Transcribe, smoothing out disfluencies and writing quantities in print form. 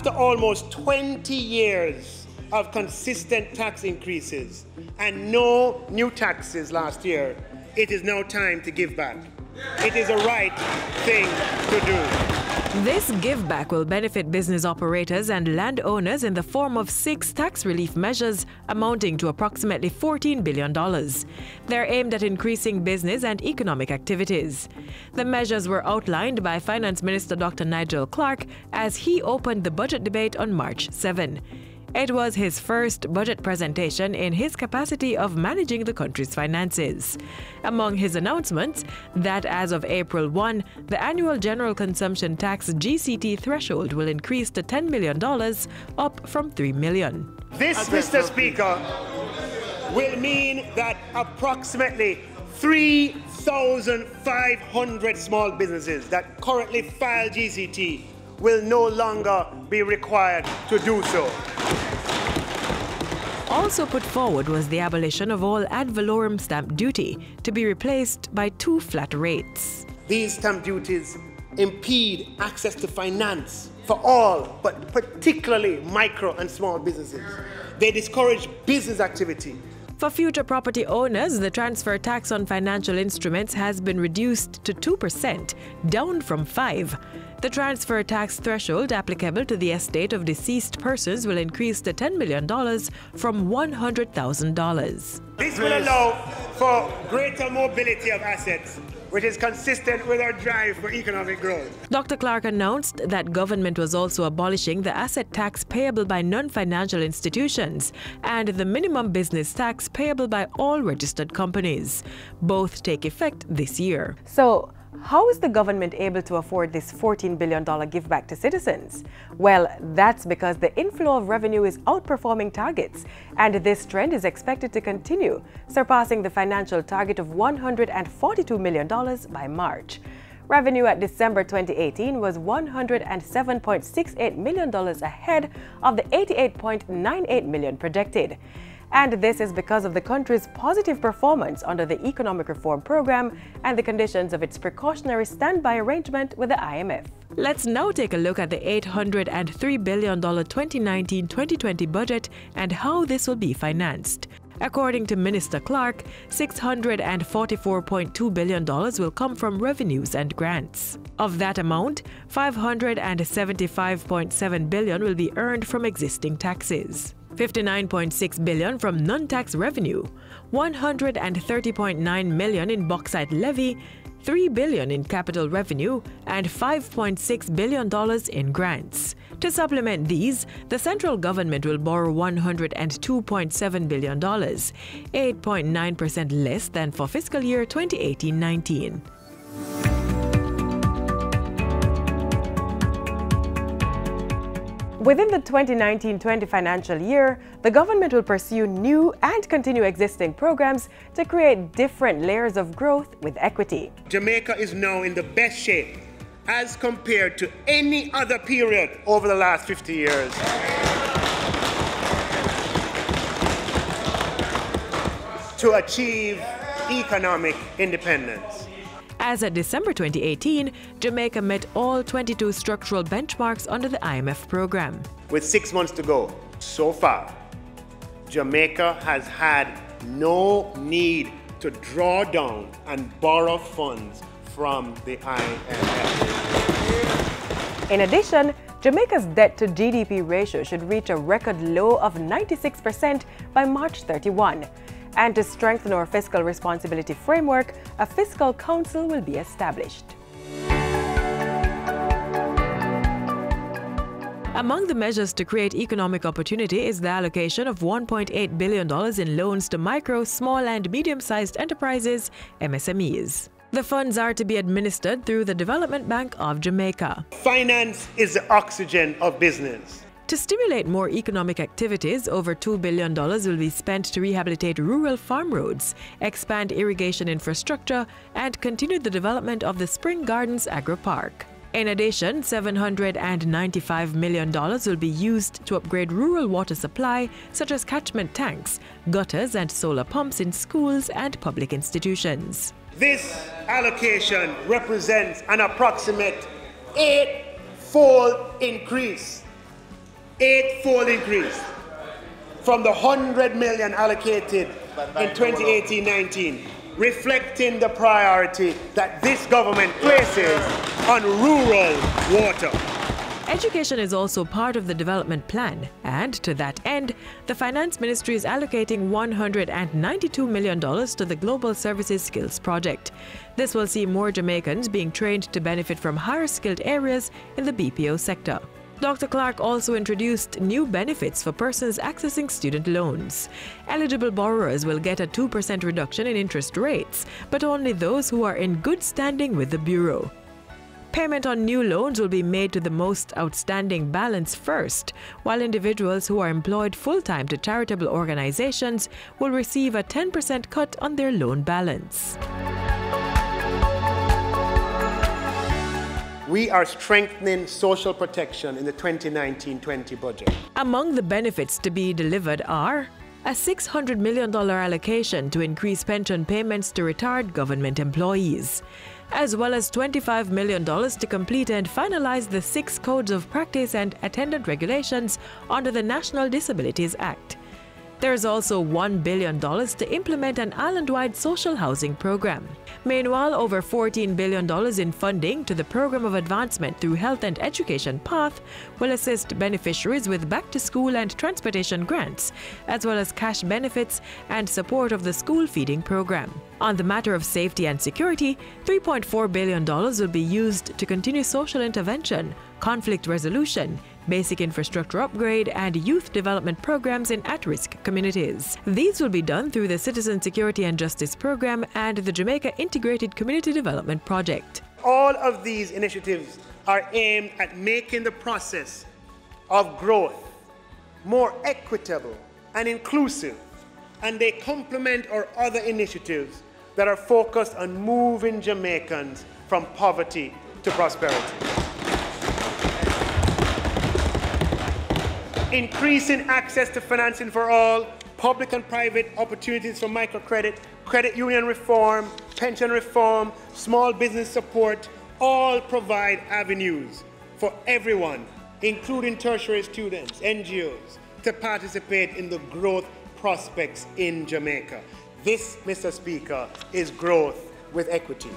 After almost 20 years of consistent tax increases and no new taxes last year, it is now time to give back. It is a right thing to do. This give back will benefit business operators and landowners in the form of 6 tax relief measures amounting to approximately $14 billion. They're aimed at increasing business and economic activities. The measures were outlined by Finance Minister Dr. Nigel Clarke as he opened the budget debate on March 7. It was his first budget presentation in his capacity of managing the country's finances. Among his announcements, that as of April 1, the annual general consumption tax GCT threshold will increase to $10 million, up from $3 million. This, Mr. Speaker, will mean that approximately 3,500 small businesses that currently file GCT will no longer be required to do so. Also put forward was the abolition of all ad valorem stamp duty to be replaced by 2 flat rates. These stamp duties impede access to finance for all, but particularly micro and small businesses. They discourage business activity. For future property owners, the transfer tax on financial instruments has been reduced to 2%, down from 5%. The transfer tax threshold applicable to the estate of deceased persons will increase to $10 million from $100,000. This will allow for greater mobility of assets, which is consistent with our drive for economic growth. Dr. Clarke announced that government was also abolishing the asset tax payable by non-financial institutions and the minimum business tax payable by all registered companies. Both take effect this year. So, how is the government able to afford this $14 billion give back to citizens? Well, that's because the inflow of revenue is outperforming targets, and this trend is expected to continue, surpassing the financial target of $142 million by March. Revenue at December 2018 was $107.68 million ahead of the $88.98 million projected. And this is because of the country's positive performance under the Economic Reform Program and the conditions of its precautionary standby arrangement with the IMF. Let's now take a look at the $803 billion 2019-2020 budget and how this will be financed. According to Minister Clarke, $644.2 billion will come from revenues and grants. Of that amount, $575.7 billion will be earned from existing taxes. $59.6 billion from non-tax revenue, $130.9 million in bauxite levy, $3 billion in capital revenue, and $5.6 billion in grants. To supplement these, the central government will borrow $102.7 billion, 8.9% less than for fiscal year 2018-19. Within the 2019-20 financial year, the government will pursue new and continue existing programs to create different layers of growth with equity. Jamaica is now in the best shape as compared to any other period over the last 50 years. To achieve economic independence. As of December 2018, Jamaica met all 22 structural benchmarks under the IMF program. With 6 months to go, so far, Jamaica has had no need to draw down and borrow funds from the IMF. In addition, Jamaica's debt to GDP ratio should reach a record low of 96% by March 31. And to strengthen our fiscal responsibility framework, a fiscal council will be established. Among the measures to create economic opportunity is the allocation of $1.8 billion in loans to micro, small and medium-sized enterprises, MSMEs. The funds are to be administered through the Development Bank of Jamaica. Finance is the oxygen of business. To stimulate more economic activities, over $2 billion will be spent to rehabilitate rural farm roads, expand irrigation infrastructure, and continue the development of the Spring Gardens Agro Park. In addition, $795 million will be used to upgrade rural water supply, such as catchment tanks, gutters, and solar pumps in schools and public institutions. This allocation represents an approximate 8-fold increase 8-fold increase from the 100 million allocated in 2018-19, reflecting the priority that this government places on rural water. Education is also part of the development plan, and to that end, the Finance Ministry is allocating $192 million to the Global Services Skills Project. This will see more Jamaicans being trained to benefit from higher skilled areas in the BPO sector. Dr. Clarke also introduced new benefits for persons accessing student loans. Eligible borrowers will get a 2% reduction in interest rates, but only those who are in good standing with the Bureau. Payment on new loans will be made to the most outstanding balance first, while individuals who are employed full-time to charitable organizations will receive a 10% cut on their loan balance. We are strengthening social protection in the 2019-20 budget. Among the benefits to be delivered are a $600 million allocation to increase pension payments to retired government employees, as well as $25 million to complete and finalize the 6 codes of practice and attendant regulations under the National Disabilities Act. There is also $1 billion to implement an island-wide social housing program. Meanwhile, over $14 billion in funding to the Program of Advancement through Health and Education Path will assist beneficiaries with back-to-school and transportation grants, as well as cash benefits and support of the school feeding program. On the matter of safety and security, $3.4 billion will be used to continue social intervention, conflict resolution, basic infrastructure upgrade, and youth development programs in at-risk communities. These will be done through the Citizen Security and Justice Program and the Jamaica Integrated Community Development Project. All of these initiatives are aimed at making the process of growth more equitable and inclusive, and they complement our other initiatives that are focused on moving Jamaicans from poverty to prosperity. Increasing access to financing for all, public and private opportunities for microcredit, credit union reform, pension reform, small business support, all provide avenues for everyone, including tertiary students, NGOs, to participate in the growth prospects in Jamaica. This, Mr. Speaker, is growth with equity.